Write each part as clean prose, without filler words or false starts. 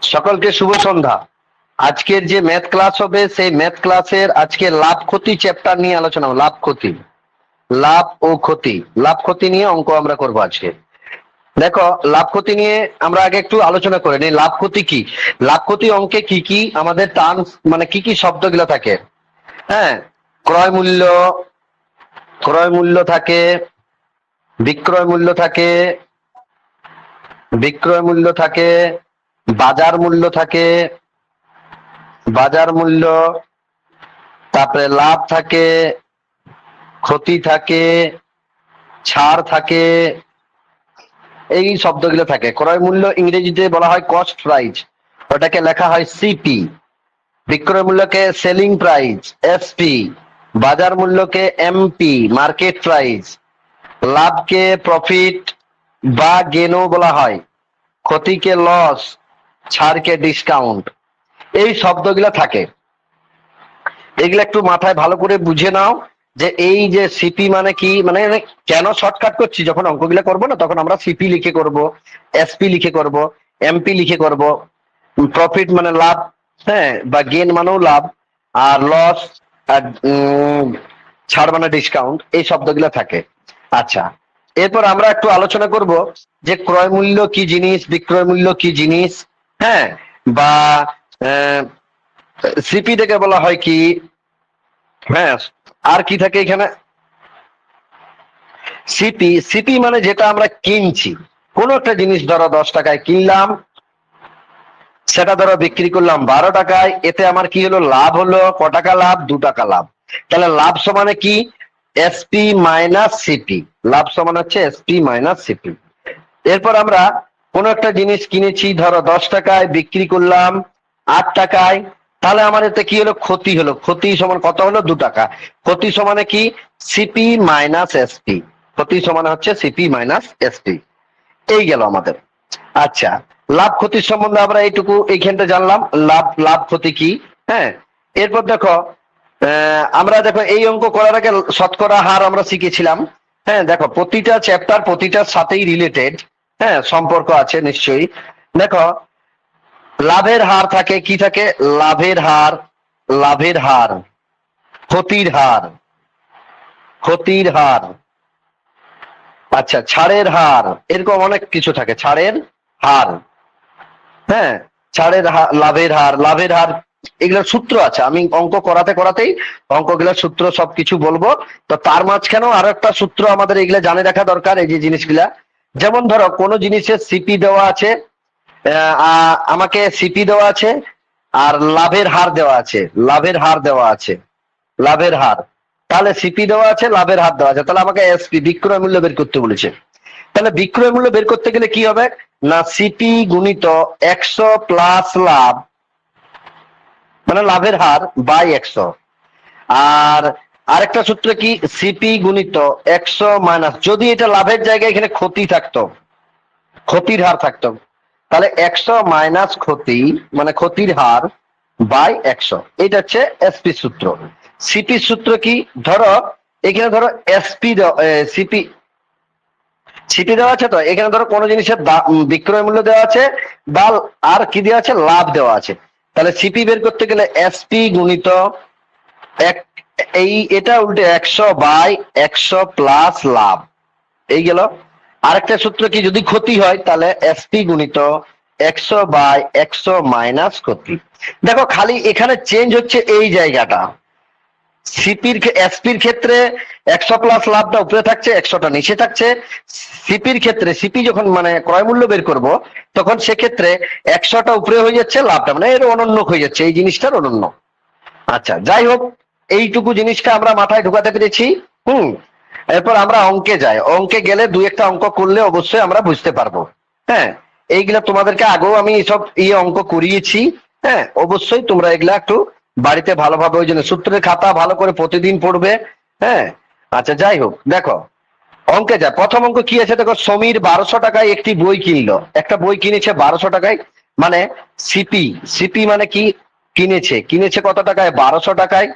সকলকে শুভ সন্ধ্যা। আজকের যে ম্যাথ ক্লাস হবে সেই ম্যাথ ক্লাসের আজকে লাভ ক্ষতি চ্যাপ্টার নিয়ে আলোচনা হবে। লাভ ক্ষতি, লাভ ও ক্ষতি, লাভ ক্ষতি নিয়ে অঙ্ক আমরা করবো আজকে। দেখো, লাভ ক্ষতি নিয়ে আমরা আগে একটু আলোচনা করে নিই। লাভ ক্ষতি কি, লাভ ক্ষতি অঙ্কে কি কি আমাদের টার্মস মানে কি কি শব্দগুলো থাকে। হ্যাঁ, ক্রয় মূল্য, ক্রয় মূল্য থাকে, বিক্রয় মূল্য থাকে, বিক্রয় মূল্য থাকে, বাজার মূল্য থাকে, বাজার মূল্য, তারপরে লাভ থাকে, ক্ষতি থাকে, ছাড় থাকে, এই শব্দগুলো থাকে। ক্রয় মূল্য ইংরেজিতে বলা হয় কস্ট প্রাইস, ওটাকে লেখা হয় সিপি। বিক্রয় মূল্যকে সেলিং প্রাইস এসপি, বাজার মূল্যকে এমপি মার্কেট প্রাইস, লাভকে প্রফিট বা গেনও বলা হয়, ক্ষতিকে লস, ছাড়কে ডিসকাউন্ট। এই শব্দগুলো থাকে, এগুলো একটু মাথায় ভালো করে বুঝে নাও যে এই যে সিপি মানে কি, মানে কেন শর্টকাট করছি, যখন অঙ্কগুলো করবো না তখন আমরা সিপি লিখে করব, এসপি লিখে করব, এমপি লিখে করব। প্রফিট মানে লাভ, হ্যাঁ, বা গেন মানেও লাভ, আর লস আর ছাড় মানে ডিসকাউন্ট, এই শব্দগুলো থাকে। আচ্ছা, এরপর আমরা একটু আলোচনা করব যে ক্রয় মূল্য কি জিনিস, বিক্রয় মূল্য কি জিনিস, হ্যাঁ, বা সিপি থেকে বলা হয় কি, হ্যাঁ, আর কি থাকে এখানে। সিপি, সিপি মানে যেটা আমরা কিনছি, কোন একটা জিনিস ধরো 10 টাকায় কিনলাম, সেটা ধরো বিক্রি করলাম 12 টাকায়, এতে আমার কি হলো, লাভ হলো ক টাকা লাভ, 2 টাকা লাভ। তাহলে লাভ সমানে কি, এসপি মাইনাস সিপি, লাভ সমান হচ্ছে এসপি মাইনাস সিপি। এরপর আমরা কোন একটা জিনিস কিনেছি, ধরো 10 টাকায়, বিক্রি করলাম 8 টাকায়, তাহলে আমার এতে কি হলো, ক্ষতি হলো। ক্ষতি সমান কত হলো, 2 টাকা। ক্ষতি সমানে কি, সিপি মাইনাস এসপি, ক্ষতি সমান হচ্ছে সিপি মাইনাস এসপি। এই গেল আমাদের। আচ্ছা, লাভ ক্ষতির সম্বন্ধে আমরা এইটুকু এইখানটা জানলাম, লাভ লাভ ক্ষতি কি। হ্যাঁ, এরপর দেখো, আমরা দেখো এই অঙ্ক করার আগে শতকরা হার আমরা শিখেছিলাম। হ্যাঁ, দেখো প্রতিটা চ্যাপ্টার প্রতিটার সাথেই রিলেটেড, হ্যাঁ, সম্পর্ক আছে নিশ্চয়ই। দেখো, লাভের হার থাকে, কি থাকে, লাভের হার, লাভের হার, ক্ষতির হার, ক্ষতির হার, আচ্ছা ছাড়ের হার, এরকম অনেক কিছু থাকে, ছাড়ের হার, হ্যাঁ, ছাড়ের হার, লাভের হার, লাভের হার, এগুলোর সূত্র আছে। আমি অঙ্ক করাতে করাতেই অঙ্কগুলোর সূত্র সবকিছু বলবো। তো তার মাঝখানেও আরো একটা সূত্র আমাদের এগুলা জানে রাখা দরকার, এই যে জিনিসগুলা। যেমন ধরো কোন জিনিসের সিপি দেওয়া আছে, আমাকে সিপি দেওয়া আছে, আর লাভের হার দেওয়া আছে, লাভের হার দেওয়া আছে, লাভের হার, তাহলে সিপি দেওয়া আছে, লাভের হার দেওয়া আছে, তাহলে আমাকে এসপি বিক্রয় মূল্য বের করতে বলেছে। তাহলে বিক্রয় মূল্য বের করতে গেলে কি হবে না, সিপি গুণিত 100 প্লাস লাভ, মানে লাভের হার বাই 100। আর আরেকটা সূত্র কি, সিপি গুণিত 100 মাইনাস, যদি এটা লাভের জায়গায় এখানে ক্ষতি থাকতো, ক্ষতির হার থাকতো, তাহলে 100 মাইনাস ক্ষতি মানে ক্ষতির হার বাই 100। এটা হচ্ছে এসপি সূত্র। সিপি সূত্র কি, ধরো এখানে ধরো এসপি সিপি, সিপি দেওয়া আছে, তো এখানে ধরো কোন জিনিসের বিক্রয় মূল্য দেওয়া আছে বা আর কি দেওয়া আছে, লাভ দেওয়া আছে। তাহলে সিপি বের করতে গেলে এসপি গুণিত এক, এই এটা উল্টে 100 বাই 100 প্লাস লাভ, এই গেল। আরেকটা সূত্র কি, যদি ক্ষতি হয় তাহলে এসপি গুণিত 100 বাই 100 মাইনাস ক্ষতি। দেখো খালি এখানে চেঞ্জ হচ্ছে এই জায়গাটা, সিপির এসপির ক্ষেত্রে 100 প্লাস লাভটা উপরে থাকছে, 100টা নিচে থাকছে। সিপির ক্ষেত্রে, সিপি যখন মানে ক্রয় মূল্য বের করব, তখন সেক্ষেত্রে 100টা উপরে হয়ে যাচ্ছে, লাভটা মানে এর অনন্য হয়ে যাচ্ছে, এই জিনিসটার অনন্য। আচ্ছা, যাই হোক, এইটুকু জিনিসটা আমরা মাথায় ঢুকাতে পেরেছি। হুম, এরপর আমরা অঙ্কে যাই। অঙ্কে গেলে দুই একটা অঙ্ক করলে অবশ্যই আমরা বুঝতে পারবো। হ্যাঁ, এইগুলা তোমাদেরকে আগেও আমি সব অঙ্ক করিয়েছি। হ্যাঁ, অবশ্যই তোমরা এগুলা একটু বাড়িতে ভালোভাবে, ওই জন্য সূত্রের খাতা ভালো করে প্রতিদিন পড়বে। হ্যাঁ, আচ্ছা যাই হোক, দেখো অঙ্কে যা প্রথম অঙ্ক কি আছে, দেখো সমীর 1200 টাকায় একটি বই কিনলো, একটা বই কিনেছে 1200 টাকায়, মানে সিপি, সিপি মানে কি, কিনেছে, কিনেছে কত টাকায়, 1200 টাকায়।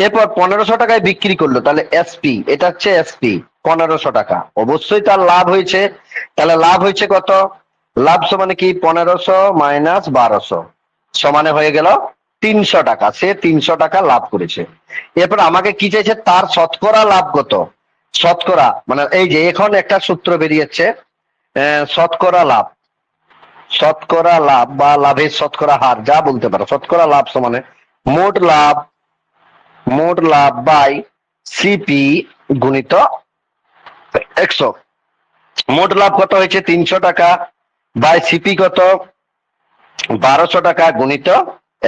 এরপর 1500 টাকায় বিক্রি করলো, তাহলে এসপি, এটা হচ্ছে এসপি 1500 টাকা, অবশ্যই তার লাভ হয়েছে। তাহলে লাভ হয়েছে কত, লাভ সমানে কি 1500 মাইনাস 1200 সমানে হয়ে গেল 300 টাকা। সে 300 টাকা লাভ করেছে। এরপর আমাকে কি চাইছে, তার শতকরা লাভ কত। শতকরা মানে এই যে এখন একটা সূত্র বেরিয়েছে, শতকরা লাভ, শতকরা লাভ বা লাভের শতকরা হার যা বলতে পারো। শতকরা লাভ সমানে মোট লাভ, মোট লাভ বাই সিপি গুণিত 100। মোট লাভ কত হয়েছে 300 টাকা, বাই সিপি কত 1200 টাকা, গুণিত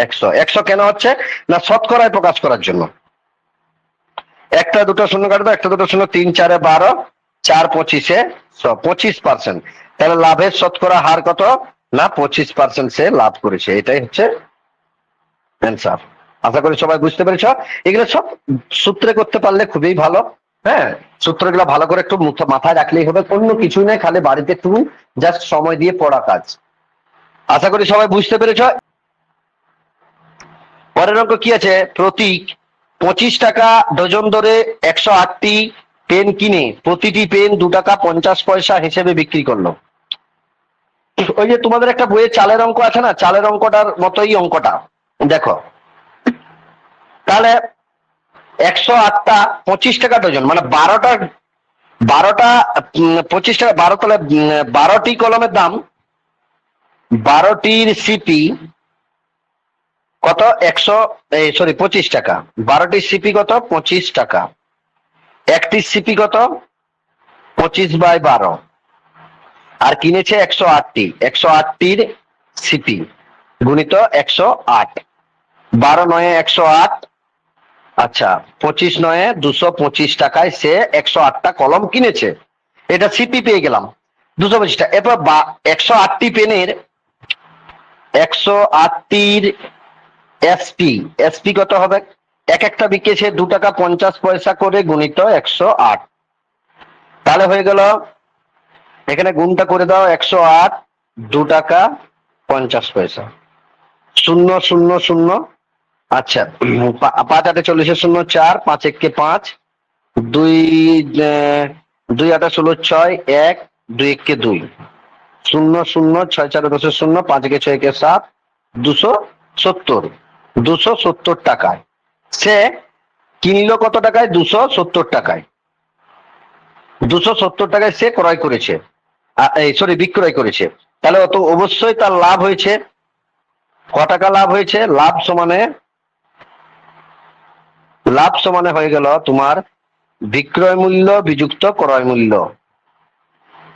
100। 100 কেন হচ্ছে না, শতকরায় প্রকাশ করার জন্য। একটা দুটো শূন্য কাটবে, একটা দুটো শূন্য, 3 4 12, 4 25 25%। তাহলে লাভের শতকরা হার কত না 25% সে লাভ করেছে। এটাই হচ্ছে অ্যান্সার। আশা করি সবাই বুঝতে পেরেছ। এগুলো সব সূত্রে করতে পারলে খুবই ভালো। হ্যাঁ, সূত্রগুলো ভালো করে একটু মাথায় রাখলেই হবে, অন্য কিছুই নয়, খালি বাড়িতে একটু জাস্ট সময় দিয়ে পড়া কাজ। আশা করি সবাই বুঝতে পেরেছ। পরের অঙ্ক কি আছে, প্রতীক 25 টাকা ডজন দরে 108টি পেন কিনে প্রতিটি পেন 2 টাকা 50 পয়সা হিসেবে বিক্রি করলো। ওই যে তোমাদের একটা বইয়ের চালের অঙ্ক আছে না, চালের অঙ্কটার মতোই অঙ্কটা। দেখো তাহলে 108টা 25 টাকা ডজন, মানে 12টা 25 টাকা, 12 তাহলে 12টি কলমের দাম, 12টির সিপি কত 25 টাকা। 12টির সিপি কত 25 টাকা। একটির সিপি কত 25/12, আর কিনেছে 108টি। 108টির সিপি গুণিত 108, 12 9 108, আচ্ছা 25 9 225 টাকায় সে 108টা কলম কিনেছে। এটা সিপি পেয়ে গেলাম 225 টাকা। এরপর 108টি পেনের 108টির এসপি, এসপি কত হবে, এক একটা বিকেছে 2 টাকা 50 পয়সা করে, গুণিত 108। তাহলে হয়ে গেল, এখানে গুণটা করে দাও, 108 2 টাকা 50 পয়সা, 0 0 0। আচ্ছা 5 8 40 0 4, 5 1 5, 2 2 8 16 6 1, 2 1 2, 0 0 6 4 10 0, 5 1 6 1 7, 270। 270 টাকায় সে কিনলো কত টাকায়, 270 টাকায়। 270 টাকায় সে ক্রয় করেছে, সরি বিক্রয় করেছে। তাহলে অত অবশ্যই তার লাভ হয়েছে ক টাকা লাভ হয়েছে। লাভ সমানে হয়ে গেল তোমার বিক্রয় মূল্য বিযুক্ত ক্রয় মূল্য।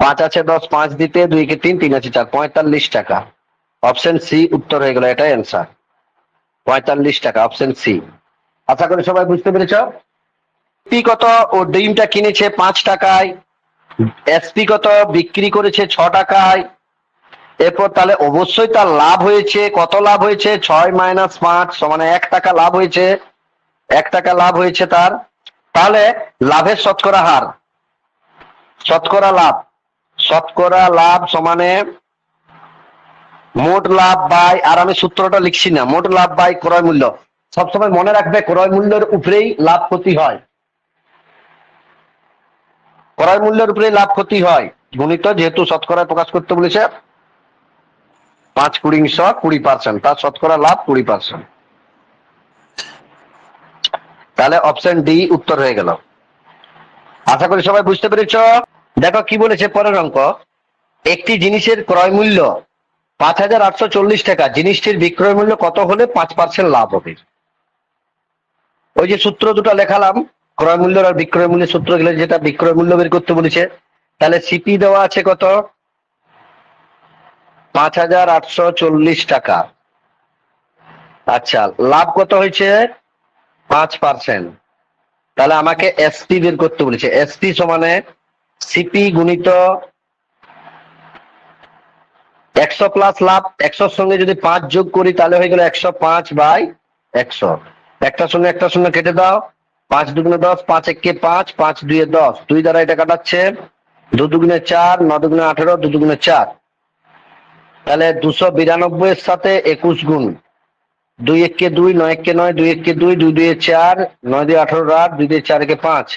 5 আছে 10, 5 দিতে 2 কে 3, 3 আছে 4, 45 টাকা। অপশন সি উত্তর হয়ে গেল, এটাই অ্যান্সার 45 টাকা, অপশন সি। আশা করি সবাই বুঝতে পেরেছ। পি কত, ও ডিমটা কিনেছে 5 টাকায়, এসপি কত বিক্রি করেছে 6 টাকায়। এরপর তাহলে অবশ্যই তার লাভ হয়েছে, কত লাভ হয়েছে 6 - 5 সমানে 1 টাকা লাভ হয়েছে। 1 টাকা লাভ হয়েছে তার। তাহলে লাভের শতকরা হার, শতকরা লাভ, শতকরা লাভ সমানে মোট লাভ বাই, আর আমি সূত্রটা লিখছি না, মোট লাভ বাই ক্রয় মূল্য। সবসময় মনে রাখবে ক্রয় মূল্যের উপরেই লাভ ক্ষতি হয়, ক্রয় মূল্যের উপরেই লাভ ক্ষতি হয়, গুণিত যেহেতু শতকরায় প্রকাশ করতে বলেছে 5 20 20%, তার শতকরা লাভ 20%। তাহলে অপশন ডি উত্তর হয়ে গেল। আশা করি সবাই বুঝতে পেরেছ। দেখো কি বলেছে পরের অঙ্ক, একটি জিনিসের ক্রয় মূল্য 5840 টাকা, জিনিসটির বিক্রয় মূল্য কত হলে 5% লাভ হবে। ওই যে সূত্র দুটো লেখালাম, ক্রয় মূল্য আর বিক্রয় মূল্যের সূত্র গেলে যেটা বিক্রয় মূল্য বের করতে বলেছে। তাহলে সিপি দেওয়া আছে কত 5840 টাকা। আচ্ছা লাভ কত হয়েছে 5%। তাহলে আমাকে এসপি বের করতে বলেছে। এসপি সমানে সিপি গুণিত 100 প্লাস লাভ, 100 সঙ্গে যদি 5 যোগ করি তাহলে হয়ে গেল 105/100। একটার সঙ্গে একটা শূন্য কেটে দাও, 5 দুগুণে 10, 5 1 5, 5 2 10, 2 দ্বারা এটা কাটাচ্ছে, 2 দুগুণে 4, 9 দুগুণে 18, 2 দুগুণে 4। তাহলে 292 এর সাথে 21 গুণ, 2 1 2, 9 1 9, 2 1 2, 2 2 4, 9 2 18 8, 2 2 4 5,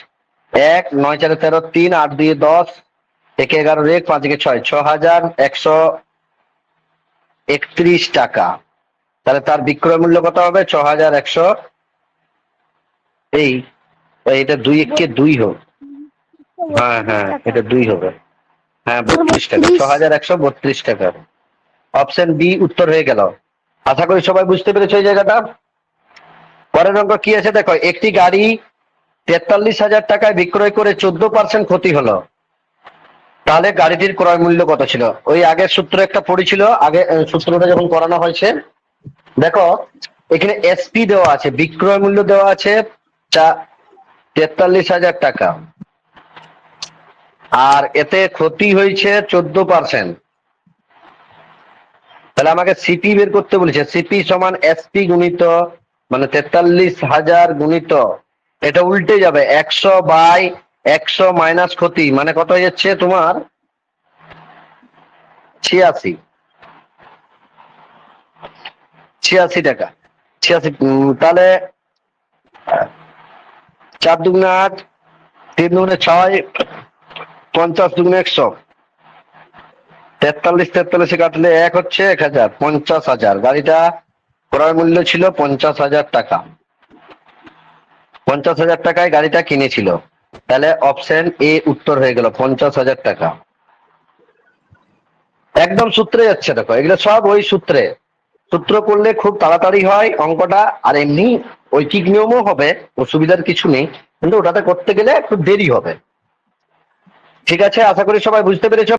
1 9 4 13, 3 8 2 10, একে 11 রেখ 5 একে 6, 6131 টাকা। তাহলে তার বিক্রয় মূল্য কত হবে? 6100। এটা 2 একে 2 হোক। হ্যাঁ হ্যাঁ, এটা 2 হবে। হ্যাঁ 32 টাকা, 6132 টাকা। অপশন বি উত্তর হয়ে গেল। আশা করি সবাই বুঝতে পেরেছো এই জায়গাটা। পরের অঙ্ক কি আছে দেখো, একটি গাড়ি 43,000 টাকায় বিক্রয় করে 14% ক্ষতি হলো, তাহলে গাড়িটির ক্রয় মূল্য কত ছিল? ওই আগের সূত্র একটা পড়েছিল, আগে সূত্রটা যখন করানো হয়েছে। দেখো এখানে এসপি দেওয়া আছে, বিক্রয় মূল্য দেওয়া আছে 43,000 টাকা, আর এতে ক্ষতি হয়েছে 14%। তাহলে আমাকে সিপি বের করতে বলেছে। সিপি সমান এসপি গুণিত, মানে 43,000 গুণিত, এটা উল্টে যাবে 100/100 মাইনাস ক্ষতি, মানে কত হয়ে যাচ্ছে তোমার? 86 টাকা। 86। তাহলে 4 দুগুণে 8, 3 দুগুণে 6, 50 দুগুণে 100, 43 কাটলে 1 হচ্ছে 1000, 50,000। গাড়িটা ক্রয় মূল্য ছিল 50,000 টাকা। 50,000 টাকায় গাড়িটা কিনেছিল, তাহলে অপশন এ উত্তর হয়ে গেল 50,000 টাকা। একদম সূত্রে যাচ্ছে, দেখো এগুলো সব ওই সূত্রে। সূত্র করলে খুব তাড়াতাড়ি হয় অঙ্কটা, আর এমনি ঐকিক নিয়মও হবে, অসুবিধার কিছু নেই, কিন্তু ওটাতে করতে গেলে একটু দেরি হবে। ঠিক আছে, আশা করি সবাই বুঝতে পেরেছো।